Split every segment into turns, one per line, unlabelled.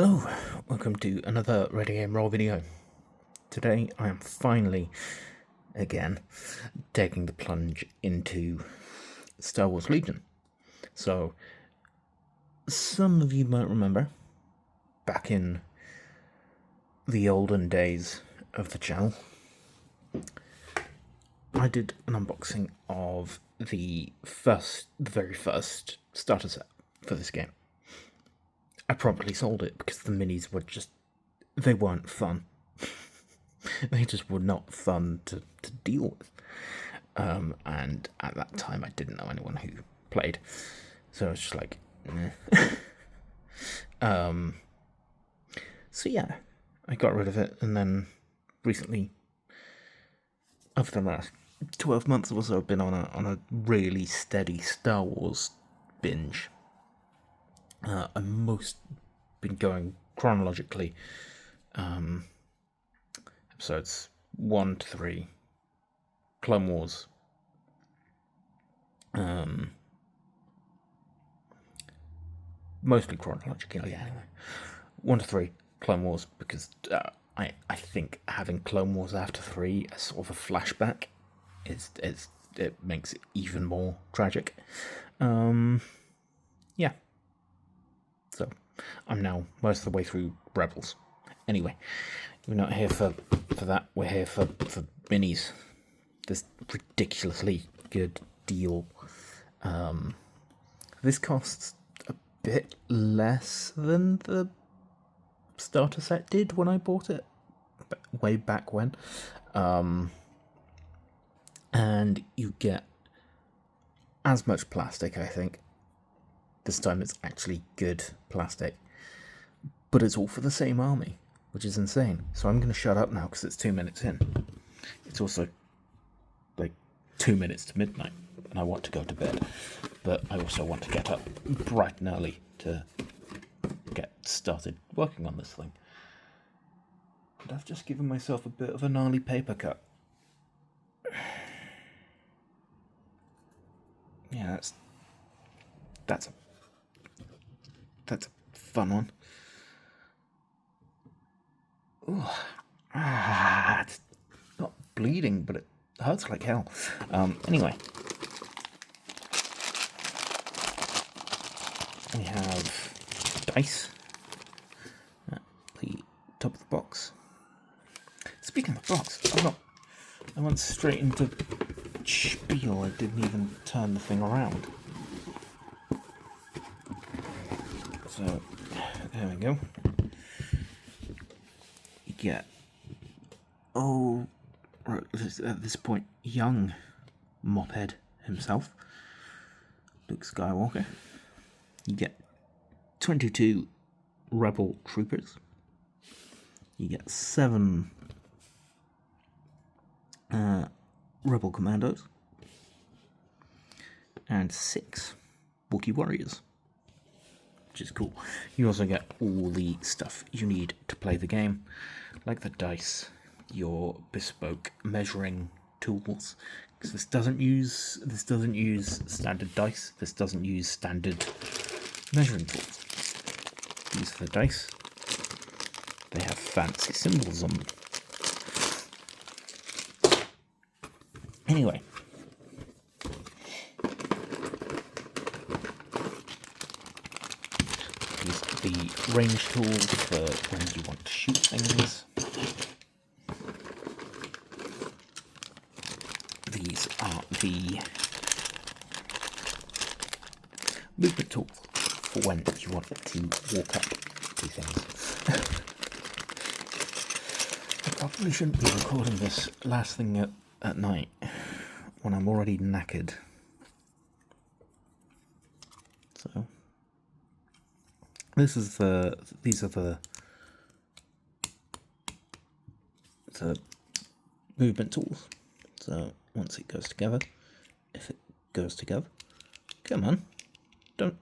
Hello, welcome to another Ready Game Roll video. Today I am finally, again, taking the plunge into Star Wars Legion. So, some of you might remember, back in the olden days of the channel, I did an unboxing of the very first starter set for this game. I promptly sold it because the minis were they weren't fun. They just were not fun to deal with. And at that time I didn't know anyone who played. So I was just like, so yeah, I got rid of it, and then recently, over the last 12 months or so, I've been on a really steady Star Wars binge. I've most been going chronologically. Episodes 1 to 3, Clone Wars, mostly chronologically anyway. 1 to 3, Clone Wars, because I think having Clone Wars after 3 as sort of a flashback it makes it even more tragic. Yeah. So I'm now most of the way through Rebels. Anyway, we're not here for that. We're here for minis. This ridiculously good deal. This costs a bit less than the starter set did when I bought it way back when. And you get as much plastic, I think. This time it's actually good plastic. But it's all for the same army, which is insane. So I'm going to shut up now because it's 2 minutes in. It's also like 2 minutes to midnight, and I want to go to bed. But I also want to get up bright and early to get started working on this thing. And I've just given myself a bit of a gnarly paper cut. Yeah, that's a fun one. Ooh. It's not bleeding, but it hurts like hell. Anyway, we have dice at the top of the box. Speaking of the box, I went straight into spiel. I didn't even turn the thing around. So there we go. You get at this point, young Mophead himself, Luke Skywalker. You get 22 Rebel troopers. You get 7 Rebel commandos. And 6 Wookiee warriors, which is cool. You also get all the stuff you need to play the game, like the dice, your bespoke measuring tools, because this doesn't use standard dice. This doesn't use standard measuring tools. These are the dice. They have fancy symbols on them. Anyway, these are the range tools for when you want to shoot things. These are the movement tools for when you want to walk up to things. I probably shouldn't be recording this last thing at night when I'm already knackered. So these are the movement tools. So once it goes together, if it goes together, come on, don't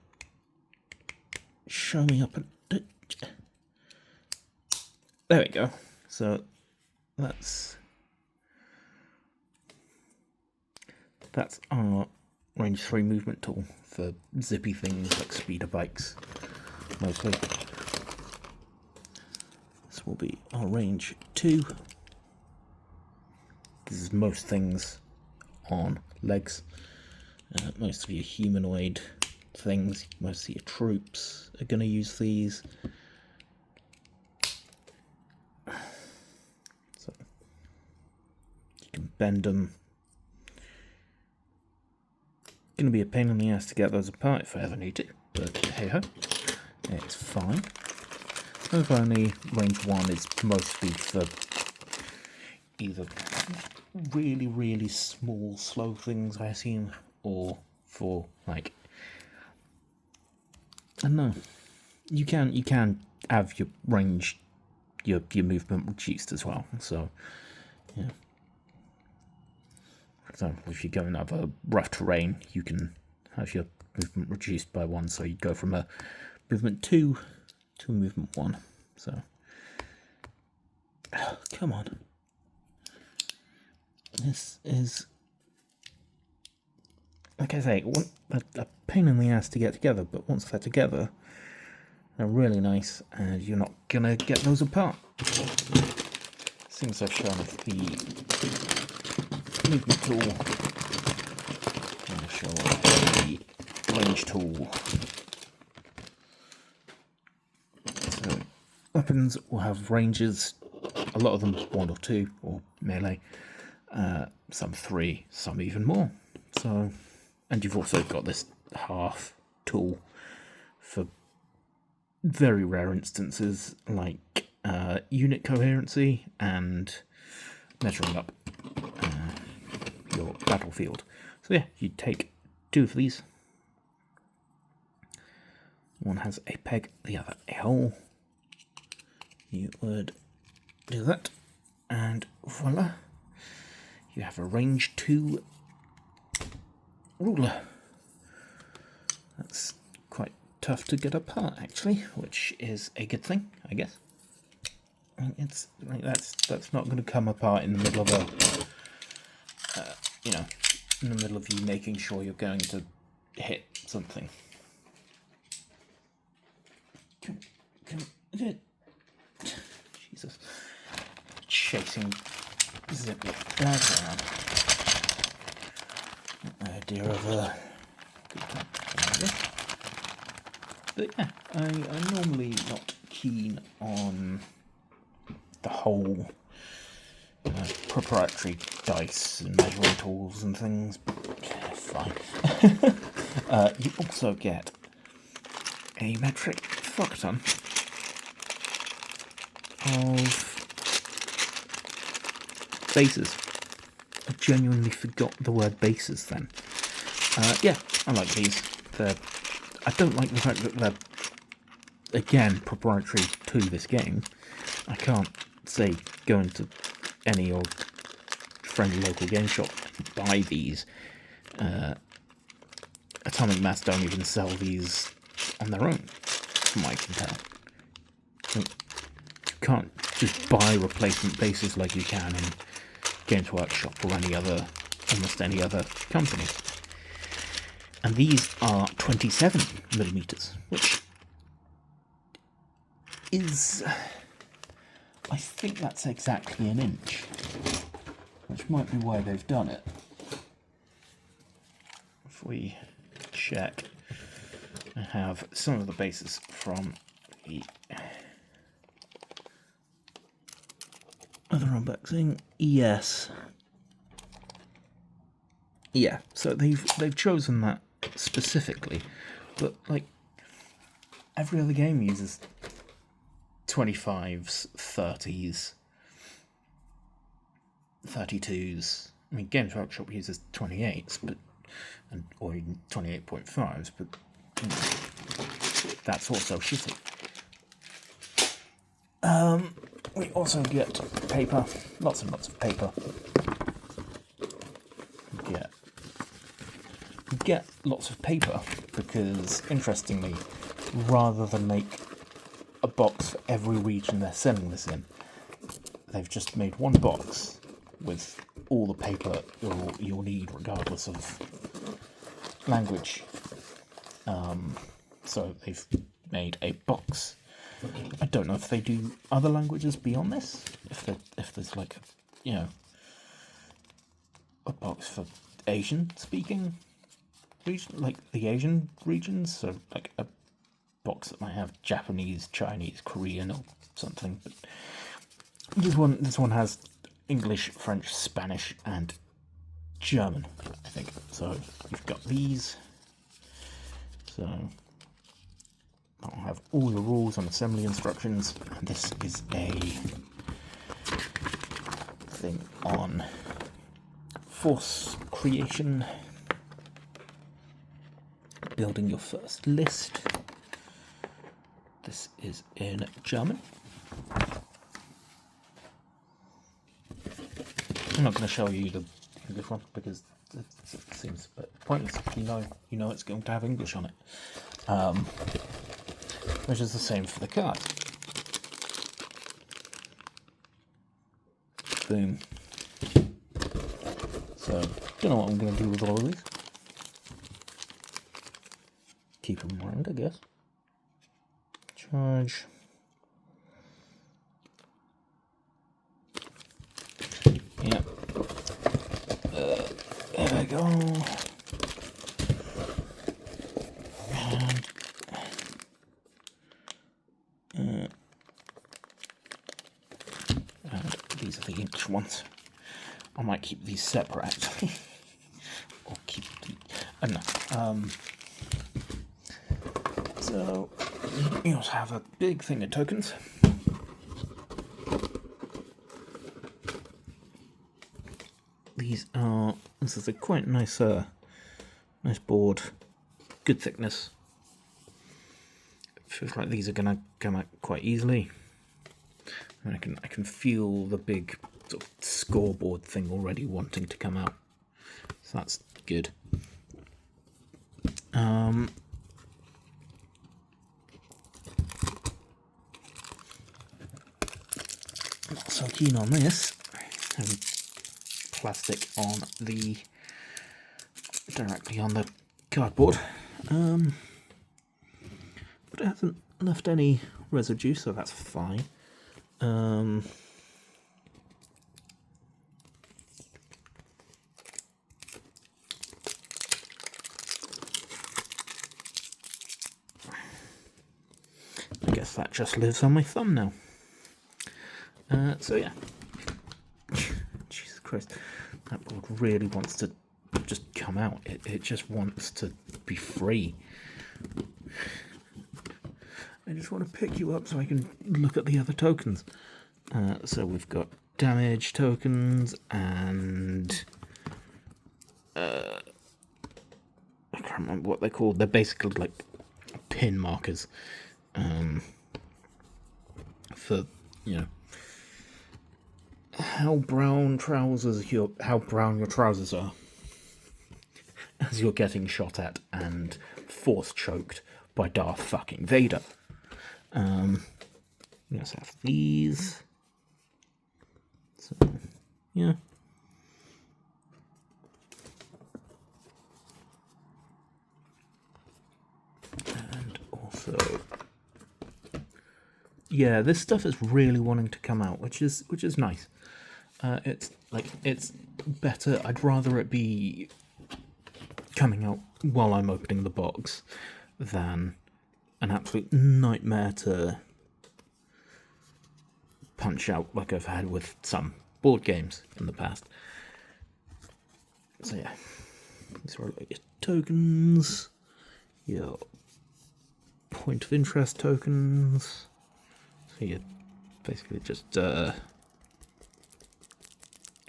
show me up and there we go. So that's our range 3 movement tool for zippy things like speeder bikes, mostly. will be our range 2. This is most things on legs. Most of your humanoid things, most of your troops are going to use these. So you can bend them. Going to be a pain in the ass to get those apart if I ever need to, but hey ho, it's fine. Only range 1 is mostly for either really small, slow things, I assume, or for like, I don't know. You can have your range, your movement reduced as well. So, yeah. For example, if you go in over rough terrain, you can have your movement reduced by 1. So you go from a movement 2 to a movement 1. So, come on. This is, like I say, a pain in the ass to get together, but once they're together, they're really nice, and you're not gonna get those apart. Since I've shown the movement tool, I'm going to show the range tool. So, weapons will have ranges, a lot of them 1 or 2, or melee. Some 3, some even more. So, and you've also got this half tool for very rare instances like unit coherency and measuring up your battlefield. So yeah, you take 2 of these. One has a peg, the other a hole. You would do that, and voila. You have a range 2 ruler. That's quite tough to get apart, actually, which is a good thing, I guess. It's like that's not going to come apart in the middle of a, in the middle of you making sure you're going to hit something. Jesus, chasing Zippy bag around. Idea of a good time. But yeah, I'm normally not keen on the whole proprietary dice and measuring tools and things, but fine. You also get a metric fuckton of bases. I genuinely forgot the word bases then. Yeah, I like these. I don't like the fact that they're, again, proprietary to this game. I can't say go into any old friendly local game shop and buy these. Atomic Mass don't even sell these on their own, from what I can tell. So you can't just buy replacement bases like you can in Games Workshop or almost any other company. And these are 27mm, which is, I think that's exactly an inch, which might be why they've done it. If we check, I have some of the bases from the other unboxing. Yes. Yeah, so they've chosen that specifically, but like every other game uses 25s, 30s, 32s. I mean, Games Workshop uses 28s, or even 28.5s, but that's also shitty. We also get paper, lots and lots of paper. We get lots of paper because, interestingly, rather than make a box for every region they're selling this in, they've just made one box with all the paper you'll need regardless of language. So they've made a box I don't know if they do other languages beyond this. If there's like, you know, a box for Asian speaking region, like the Asian regions, so like a box that might have Japanese, Chinese, Korean, or something. But this one has English, French, Spanish, and German, I think. So you've got these. So I'll have all your rules and assembly instructions. And this is a thing on force creation, building your first list. This is in German. I'm not going to show you the English one because it seems a bit pointless. You know it's going to have English on it, which is the same for the card. Boom. So, don't know what I'm going to do with all of these. Keep them around, I guess. Charge. Yep. There we go. And these are the English ones. I might keep these separate actually. Or keep the, I don't know. So you also have a big thing of tokens. This is a quite nice nice board, good thickness. Feels like these are gonna come out quite easily. And I can feel the big sort of scoreboard thing already wanting to come out. So that's good. Not so keen on this. Plastic on the directly on the cardboard, but it hasn't left any residue, so that's fine. I guess that just lives on my thumb now. So yeah. Jesus Christ, that board really wants to just come out. It just wants to be free. I just want to pick you up so I can look at the other tokens. So we've got damage tokens and I can't remember what they're called. They're basically like pin markers for, you know, how brown your trousers are as you're getting shot at and force choked by Darth fucking Vader. We also have these. So yeah. And also, yeah, this stuff is really wanting to come out, which is nice. It's better. I'd rather it be coming out while I'm opening the box than an absolute nightmare to punch out like I've had with some board games in the past. So yeah, these are like your tokens, your point of interest tokens. So you basically just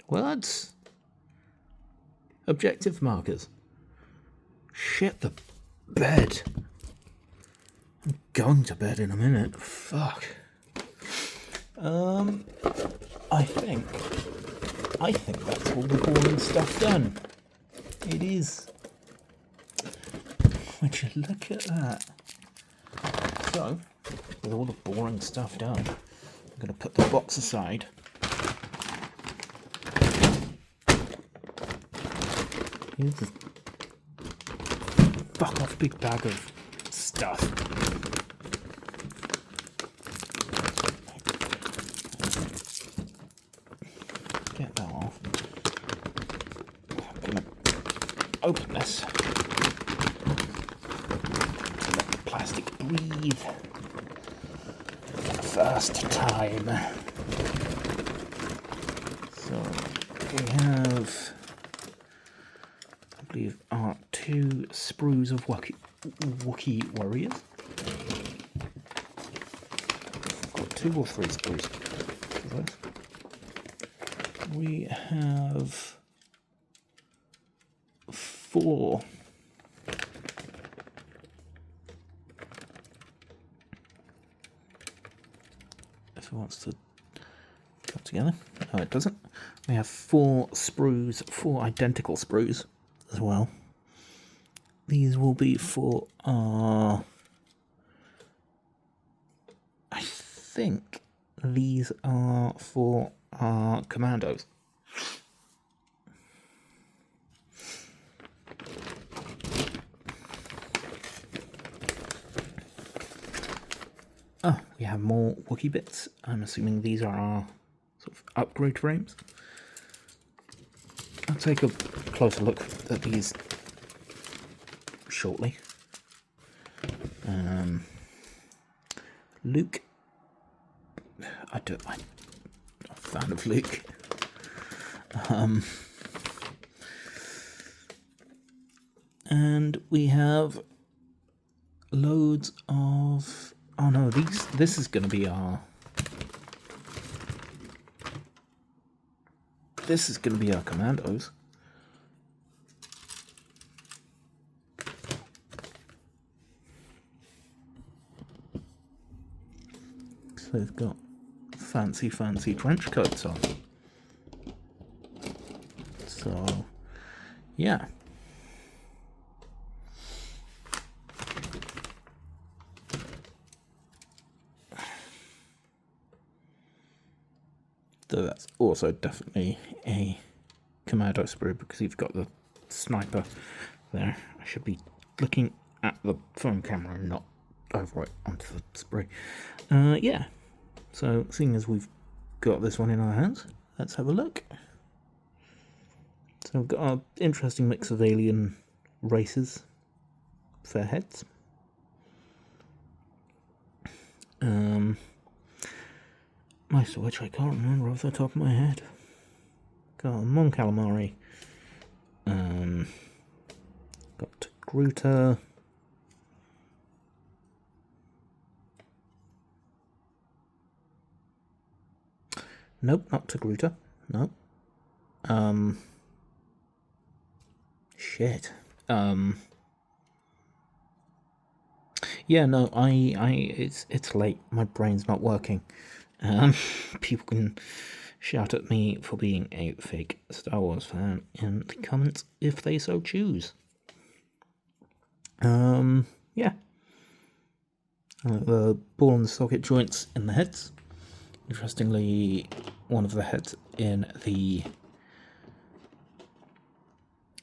what? Objective markers. Shit the bed. I'm going to bed in a minute. Fuck. I think that's all the boring stuff done. It is. Would you look at that? So, with all the boring stuff done, I'm going to put the box aside. Here's this fuck off big bag of stuff. open this. Let the plastic breathe for the first time. So we have, I believe, our 2 sprues of Wookiee warriors. I've got 2 or 3 sprues of those. We have 4 if it wants to come together. No, it doesn't. We have 4 sprues, 4 identical sprues as well. These will be for our, I think these are for our commandos. Oh, we have more Wookiee bits. I'm assuming these are our sort of upgrade frames. I'll take a closer look at these shortly. Luke. I'm not a fan of Luke. And we have loads of... Oh no, this is going to be our... This is going to be our commandos. So they've got fancy trench coats on. So, yeah. So that's also definitely a commando sprue because you've got the sniper there. I should be looking at the phone camera and not over it onto the sprue. Yeah. So seeing as we've got this one in our hands, let's have a look. So we've got our interesting mix of alien races, fair heads. Most of which I can't remember off the top of my head. Got Mon Calamari. Got Gruta. Nope, not Togruta. No. Shit. Yeah, no, it's late. My brain's not working. People can shout at me for being a fake Star Wars fan in the comments if they so choose. Yeah. The ball and socket joints in the heads. Interestingly, one of the heads in the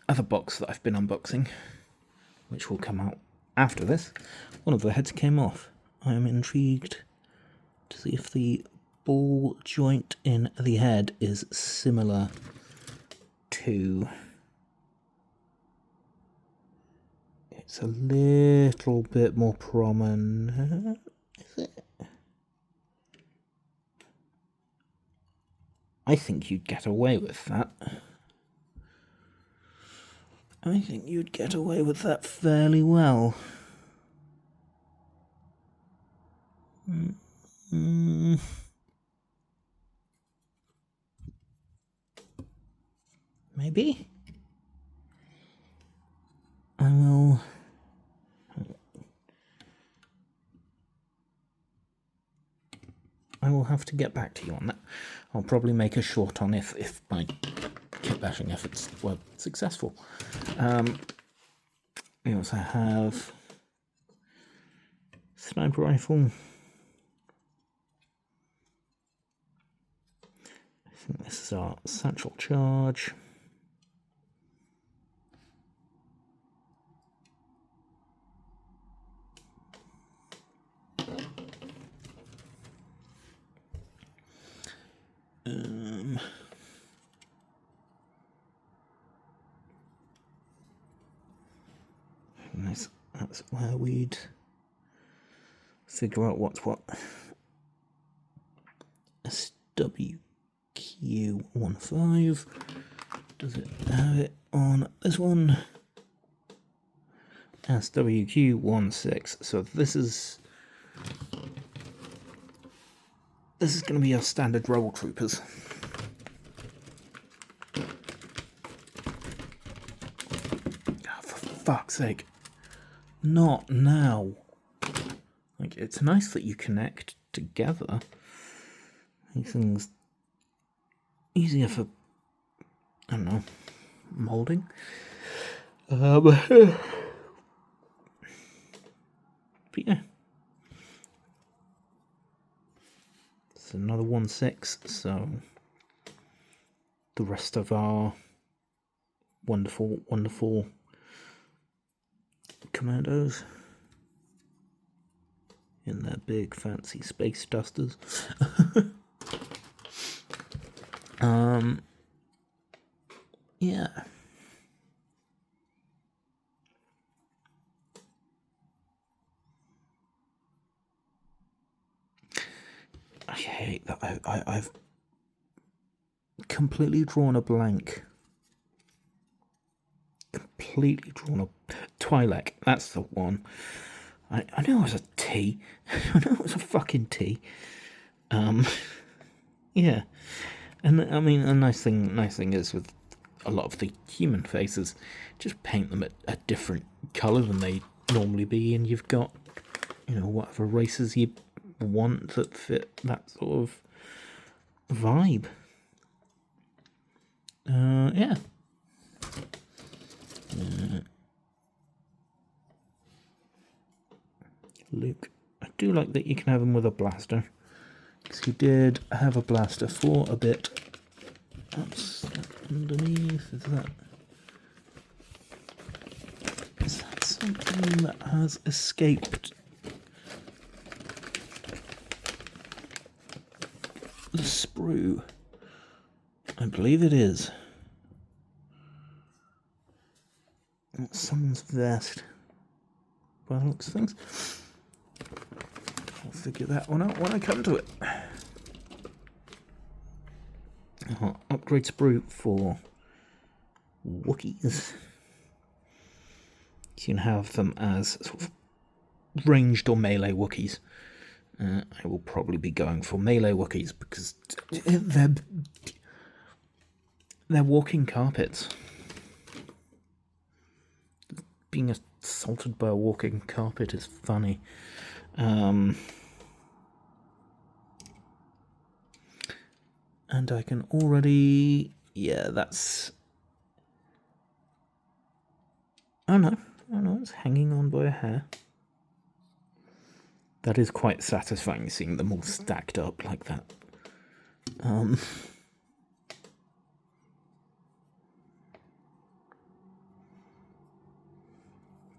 other box that I've been unboxing, which will come out after this, one of the heads came off. I am intrigued to see if the ball joint in the head is similar to... It's a little bit more prominent, is it? I think you'd get away with that. I think you'd get away with that fairly well. Maybe? I will have to get back to you on that. I'll probably make a short on if my kit bashing efforts were successful. We also have sniper rifle. I think this is our satchel charge. where we'd figure out what's what. SWQ15. Does it have it on this one? SWQ16. So this is going to be our standard Rebel Troopers. Oh, for fuck's sake. Not now. Like, it's nice that you connect together. These things easier for, I don't know, moulding. But yeah. It's another 1/6, so the rest of our wonderful, wonderful commandos in their big fancy space dusters. Yeah. I hate that. I've completely drawn a blank. Completely drawn a Twi'lek. That's the one. I know it was a T. I know it was a fucking T. Yeah. And I mean, a nice thing is with a lot of the human faces, just paint them a different colour than they normally be, and you've got, whatever races you want that fit that sort of vibe. Yeah. Luke. I do like that you can have him with a blaster, because he did have a blaster for a bit. That's underneath. Is that something that has escaped the sprue? I believe it is. That's someone's vest, by the looks of things. I'll figure that one out when I come to it. Upgrade sprue for Wookiees. You can have them as sort of ranged or melee Wookiees. I will probably be going for melee Wookiees because they're walking carpets. Being assaulted by a walking carpet is funny. And I can already... Yeah, that's... Oh no, it's hanging on by a hair. That is quite satisfying, seeing them all stacked up like that.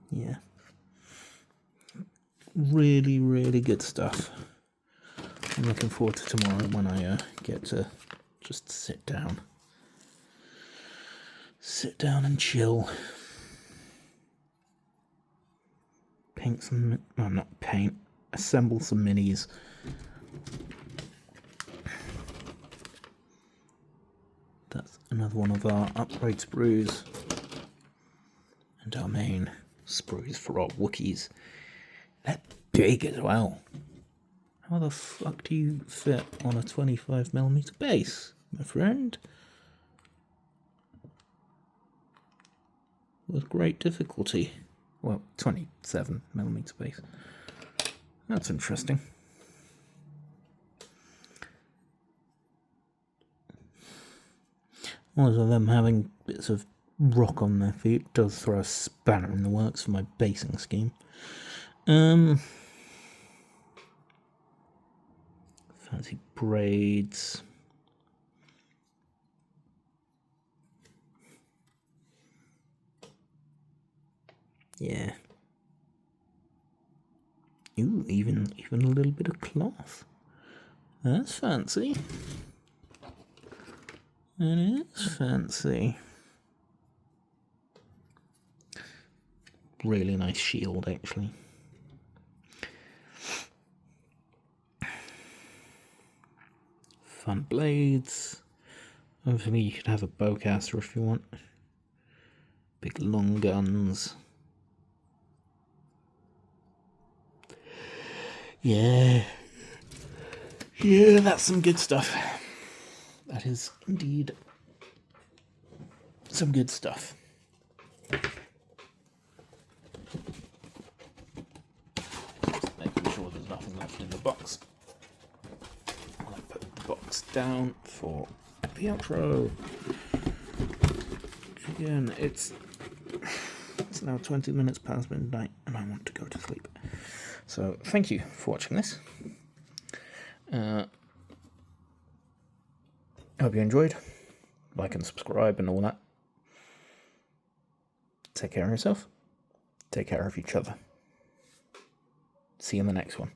Yeah. Really, really good stuff. I'm looking forward to tomorrow when I get to just sit down and chill. Paint some, well, not paint, assemble some minis. That's another one of our upgrade sprues. And our main sprues for our Wookiees. They're big as well. How the fuck do you fit on a 25mm base, my friend? With great difficulty. Well, 27mm base. That's interesting. Also, them having bits of rock on their feet does throw a spanner in the works for my basing scheme. Fancy braids. Yeah. Ooh, even a little bit of cloth. That's fancy. That is fancy. Really nice shield, actually. Fun blades. Hopefully you could have a bowcaster if you want. Big long guns. Yeah, that's some good stuff. That is indeed some good stuff. Just making sure there's nothing left in the box. I'll put the box down for the outro. Again, it's now 20 minutes past midnight and I want to go to sleep. So thank you for watching this. Hope you enjoyed. Like and subscribe and all that. Take care of yourself. Take care of each other. See you in the next one.